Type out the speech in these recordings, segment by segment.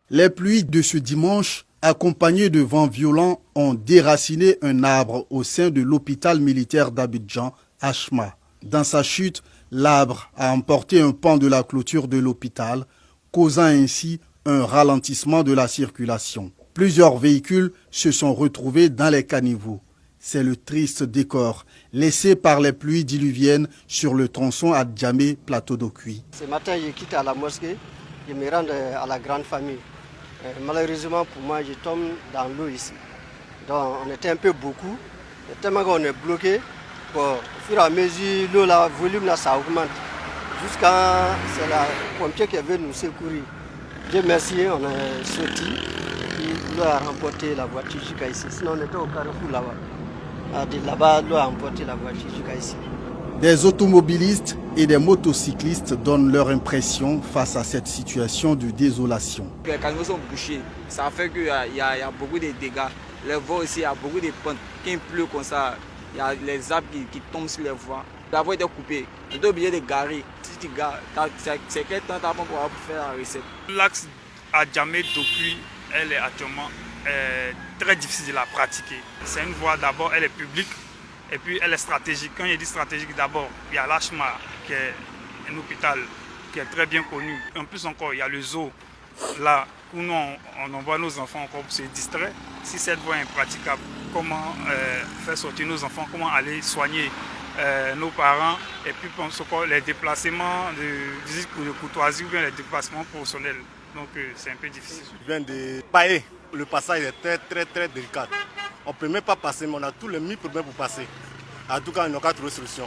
Les pluies de ce dimanche, accompagnées de vents violents, ont déraciné un arbre au sein de l'hôpital militaire d'Abidjan, Hachma. Dans sa chute, l'arbre a emporté un pan de la clôture de l'hôpital, causant ainsi un ralentissement de la circulation. Plusieurs véhicules se sont retrouvés dans les caniveaux. C'est le triste décor laissé par les pluies diluviennes sur le tronçon à Djamé, plateau d'Okui. Ce matin, je quitte à la mosquée, je me rends à la grande famille. Malheureusement pour moi, je tombe dans l'eau ici. Donc on était un peu beaucoup, tellement qu'on est bloqué. Au fur et à mesure, l'eau, le volume là, ça augmente. Jusqu'à c'est la pompier qui veut nous secourir. Dieu merci, on est sorti. L'eau a remporté la voiture jusqu'à ici. Sinon on était au carrefour là-bas. Là-bas, l'eau a emporté la voiture jusqu'à ici. Des automobilistes et des motocyclistes donnent leur impression face à cette situation de désolation. Les caniveaux sont bouchés, ça fait qu'il y a beaucoup de dégâts. Les voies aussi, il y a beaucoup de pentes. Quand il pleut comme ça, il y a les arbres qui tombent sur les voies. La voie est coupée, on est obligé de garer. Si tu gares, c'est quel temps tu as pour faire la recette. L'axe à Djamé d'Okui, elle est actuellement très difficile à pratiquer. C'est une voie, d'abord, elle est publique. Et puis elle est stratégique. Quand je dis stratégique, d'abord, il y a l'Hachma, qui est un hôpital qui est très bien connu. En plus encore, il y a le zoo, là où nous, on envoie nos enfants encore pour se distraire. Si cette voie est impraticable, comment faire sortir nos enfants, comment aller soigner nos parents, et puis encore les déplacements de visite de courtoisie ou bien les déplacements professionnels. Donc c'est un peu difficile. Je viens de Paye. Le passage est très délicat. On ne peut même pas passer, mais on a tous les 1000 problèmes pour passer. En tout cas, on n'a qu'à trouver solution.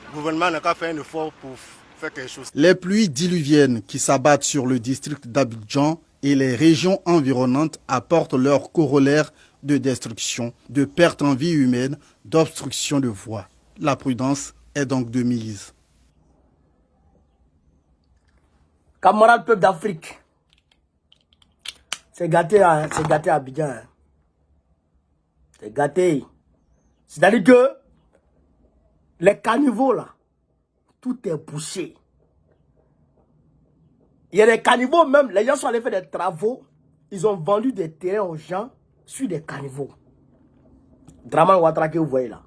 Le gouvernement n'a qu'à faire un effort pour faire quelque chose. Les pluies diluviennes qui s'abattent sur le district d'Abidjan et les régions environnantes apportent leur corollaire de destruction, de pertes en vie humaine, d'obstruction de voies. La prudence est donc de mise. Camarades peuple d'Afrique, c'est gâté à Abidjan. Hein. C'est gâté. C'est-à-dire que les caniveaux là, tout est bouché. Il y a des caniveaux même, les gens sont allés faire des travaux, ils ont vendu des terrains aux gens sur des caniveaux. Draman Ouattara que vous voyez là.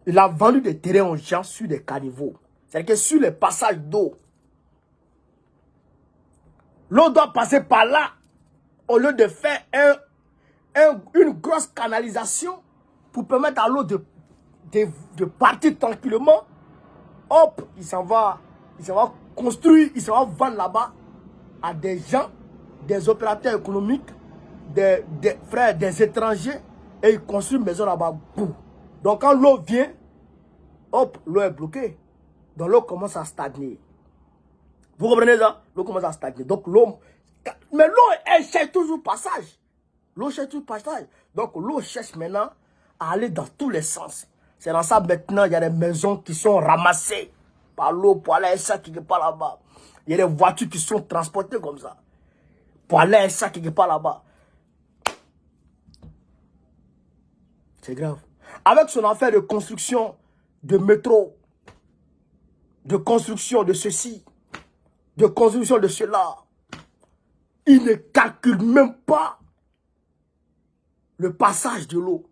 Il a vendu des terrains aux gens sur des caniveaux. C'est-à-dire que sur les passages d'eau, l'eau doit passer par là au lieu de faire une grosse canalisation pour permettre à l'eau de partir tranquillement. Hop, il s'en va construire, il s'en va vendre là-bas à des gens, des opérateurs économiques, des frères, des étrangers, et ils construisent une maison là-bas. Donc quand l'eau vient, hop, l'eau est bloquée. Donc l'eau commence à stagner. Vous comprenez ça? L'eau commence à stagner. Donc l'eau, mais l'eau, elle cherche toujours passage. L'eau cherche toujours passage. Donc l'eau cherche maintenant à aller dans tous les sens. C'est dans ça maintenant, il y a des maisons qui sont ramassées par l'eau pour aller à ça quelque part là-bas. Il y a des voitures qui sont transportées comme ça. Pour aller à ça quelque part là-bas. C'est grave. Avec son affaire de construction de métro, de construction de ceci, de construction de cela, il ne calcule même pas le passage de l'eau.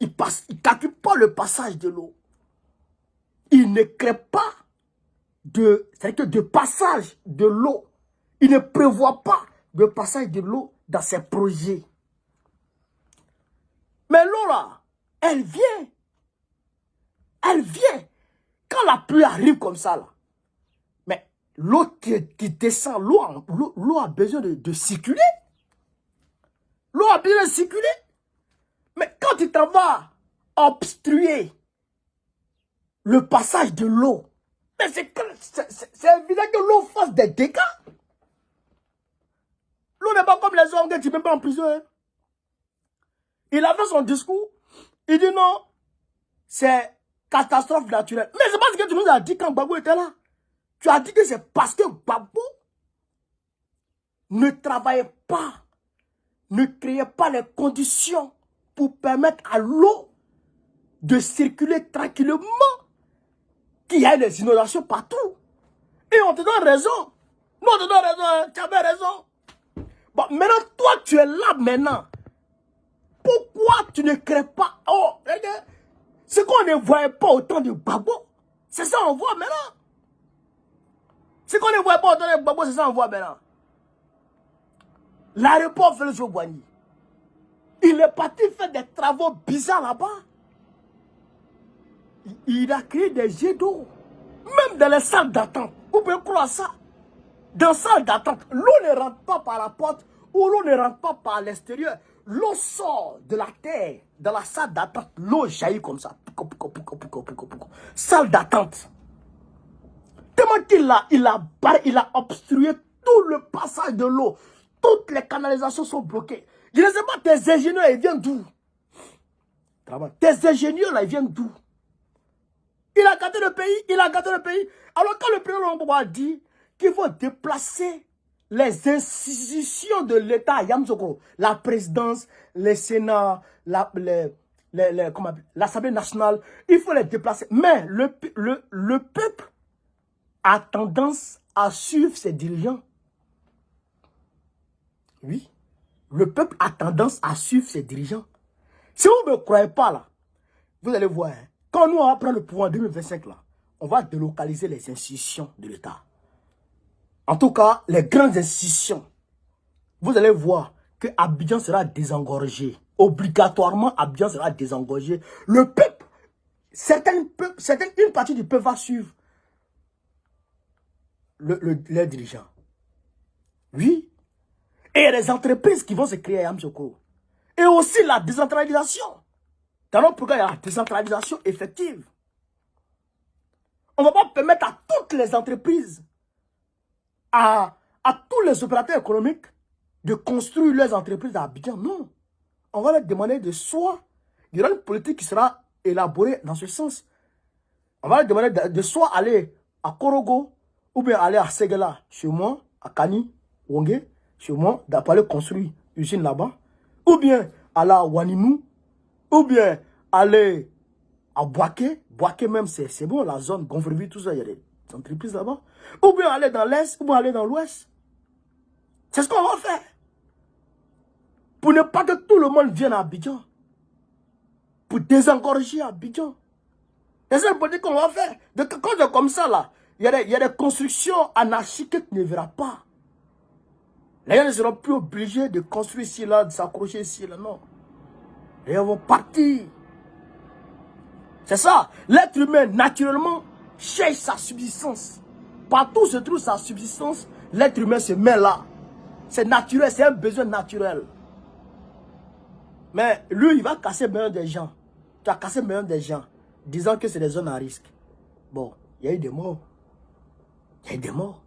Il ne calcule pas le passage de l'eau. Il ne crée pas de passage de l'eau. Il ne prévoit pas de passage de l'eau dans ses projets. Mais l'eau là, elle vient. Elle vient. Quand la pluie arrive comme ça là, mais l'eau qui descend, l'eau a besoin de circuler. L'eau a besoin de circuler. Mais quand tu t'en vas obstruer le passage de l'eau, mais c'est évident que l'eau fasse des dégâts. L'eau n'est pas comme les hommes que tu ne peux pas en prison. Hein. Il a fait son discours. Il dit non, c'est catastrophe naturelle. Mais c'est pas ce que tu nous as dit quand Gbagbo était là. Tu as dit que c'est parce que Gbagbo ne travaillait pas, ne créait pas les conditions pour permettre à l'eau de circuler tranquillement, qu'il y ait des inondations partout. Et on te donne raison. Nous, on te donne raison. Hein. Tu avais raison. maintenant, toi, tu es là maintenant. Pourquoi tu ne crées pas? Oh, regarde, ce qu'on ne voyait pas autant de Gbagbo, c'est ça qu'on voit maintenant. Ce qu'on ne voyait pas autant de Gbagbo, c'est ça qu'on voit maintenant. L'aéroport Félix Houphouët-Boigny, il est parti faire des travaux bizarres là-bas. Il a créé des jets d'eau. Même dans les salles d'attente. Vous pouvez croire ça. Dans les salles d'attente, l'eau ne rentre pas par la porte ou l'eau ne rentre pas par l'extérieur. L'eau sort de la terre. Dans la salle d'attente, l'eau jaillit comme ça. Salle d'attente. Tellement qu'il a obstrué tout le passage de l'eau. Toutes les canalisations sont bloquées. Je ne sais pas, tes ingénieurs, ils viennent d'où? Tes ingénieurs, là, ils viennent d'où? Il a gâté le pays, il a gâté le pays. Alors quand le président Gbagbo dit qu'il faut déplacer les institutions de l'État à Yamoussoukro, la présidence, le Sénat, l'Assemblée nationale, il faut les déplacer. Mais le peuple a tendance à suivre ses dirigeants. Oui, le peuple a tendance à suivre ses dirigeants. Si vous ne me croyez pas là, vous allez voir, hein, quand nous on va prendre le pouvoir en 2025 là, on va délocaliser les institutions de l'État. En tout cas, les grandes institutions. Vous allez voir que Abidjan sera désengorgé. Obligatoirement, Abidjan sera désengorgé. Le peuple, une partie du peuple va suivre les dirigeants. Oui. Et il y a des entreprises qui vont se créer à Yamoussoukro. Et aussi la décentralisation. Dans notre programme, il y a la décentralisation effective. On ne va pas permettre à toutes les entreprises, à tous les opérateurs économiques de construire leurs entreprises à Abidjan. Non. On va leur demander de soit, il y aura une politique qui sera élaborée dans ce sens. On va leur demander de soit aller à Korogo, ou bien aller à Segela, chez moi, à Kani, Wonge, chez moi, d'aller construire une usine là-bas, ou bien aller à Waninou, ou bien aller à Boaké. Boaké même, c'est bon, la zone Gonfreville, tout ça, il y a des entreprises là-bas. Ou bien aller dans l'Est, ou bien aller dans l'Ouest. C'est ce qu'on va faire. Pour ne pas que tout le monde vienne à Abidjan. Pour désengorger Abidjan. C'est ça le politique qu'on va faire. Donc, quand c'est comme ça, là, il y a des constructions anarchiques que tu ne verras pas. Les gens ne seront plus obligés de construire ici, là, de s'accrocher ici, là, non. Les gens vont partir. C'est ça. L'être humain, naturellement, cherche sa subsistance. Partout où se trouve sa subsistance, l'être humain se met là. C'est naturel, c'est un besoin naturel. Mais lui, il va casser le meilleur des gens. Tu as cassé le meilleur des gens, disant que c'est des zones à risque. Bon, il y a eu des morts. Il y a eu des morts.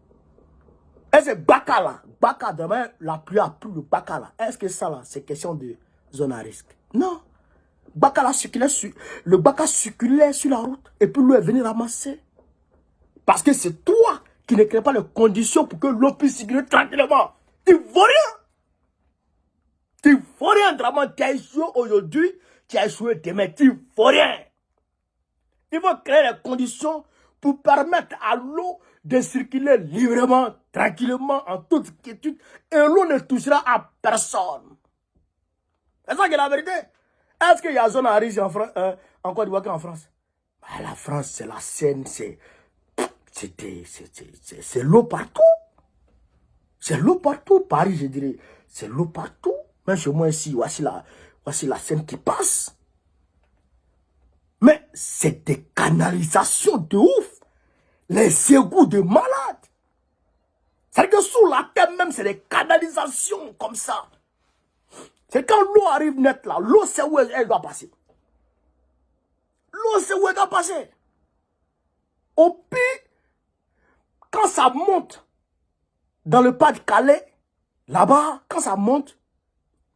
Et c'est Baka là. Baka, demain, la pluie a plu le Baka là. Est-ce que ça là, c'est question de zone à risque? Non. Baka là le Baka circulait sur la route. Et puis l'eau est venu ramasser. Parce que c'est toi qui ne crée pas les conditions pour que l'eau puisse circuler tranquillement. Tu ne vois rien. Tu ne vois rien, vraiment. Tu as échoué aujourd'hui. Tu as échoué demain. Tu ne vois rien. Il faut créer les conditions pour permettre à l'eau de circuler librement, tranquillement, en toute quiétude, et l'eau ne touchera à personne. C'est ça qui est la vérité. Est-ce qu'il y a zone à risque en Côte d'Ivoire qu'en France? Bah, la France, c'est la Seine, c'est l'eau partout. C'est l'eau partout. Paris, je dirais, c'est l'eau partout. Même chez moi ici, voici la Seine qui passe. Mais c'est des canalisations de ouf. Les égouts de malades. C'est-à-dire que sous la terre même, c'est des canalisations comme ça. C'est quand l'eau arrive net là, l'eau c'est où elle doit passer. L'eau c'est où elle doit passer. Au pire, quand ça monte dans le pas de Calais, là-bas, quand ça monte,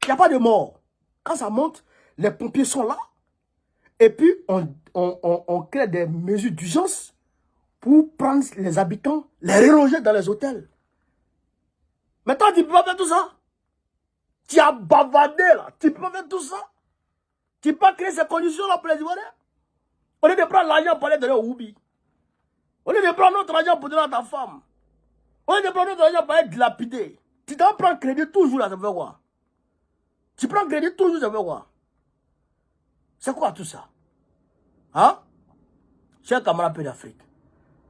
il n'y a pas de mort. Quand ça monte, les pompiers sont là. Et puis, on crée des mesures d'urgence pour prendre les habitants, les reloger dans les hôtels. Mais toi, tu ne peux pas faire tout ça. Tu as bavardé là. Tu ne peux pas faire tout ça. Tu ne peux pas créer ces conditions-là pour les Ivoiriens. Au lieu de prendre l'argent pour aller donner au Oubi. Au lieu de prendre notre argent pour donner à ta femme. Au lieu de prendre notre argent pour aller dilapider. Tu dois prendre crédit toujours là, ça veut quoi? Tu prends crédit toujours, ça veut quoi? C'est quoi tout ça? Hein? Chers camarades d'Afrique,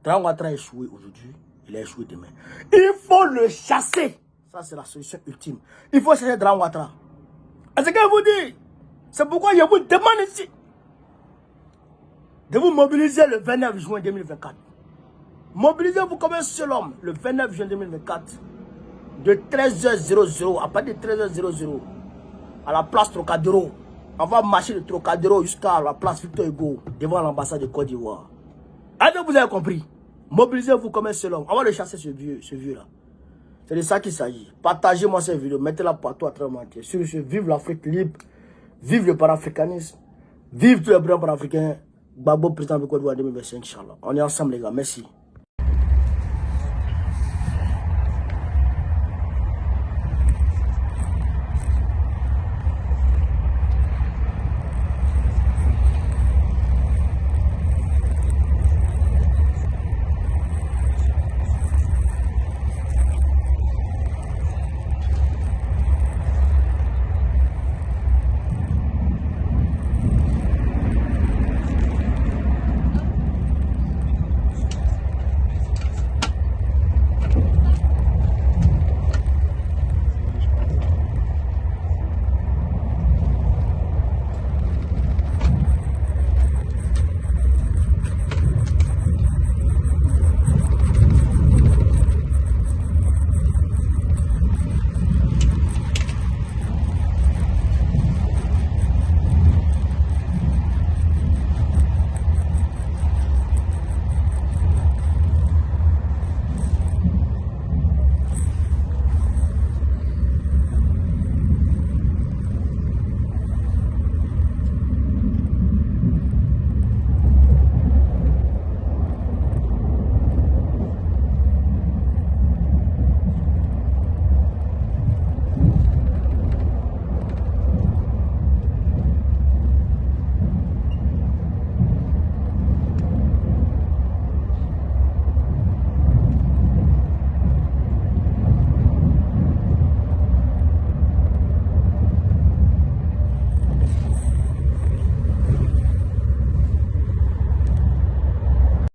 Dragon Ouattara a échoué aujourd'hui, il a échoué demain. Il faut le chasser. Ça, c'est la solution ultime. Il faut chasser Dragon Ouattara. Et ce que je vous dis, c'est pourquoi je vous demande ici de vous mobiliser le 29 juin 2024. Mobilisez-vous comme un seul homme le 29 juin 2024 de 13h00 à partir de 13h00 à la place Trocadéro. On va marcher de Trocadéro jusqu'à la place Victor Hugo devant l'ambassade de Côte d'Ivoire. Est-ce que vous avez compris? Mobilisez-vous comme un seul homme. On va le chasser ce vieux-là. C'est de ça qu'il s'agit. Partagez-moi cette vidéo, mettez-la partout à travers le monde. Sur ce, vive l'Afrique libre, vive le panafricanisme, vive tous les brillants panafricains. Babo, président de Côte d'Ivoire 2025, Inch'Allah. On est ensemble, les gars. Merci.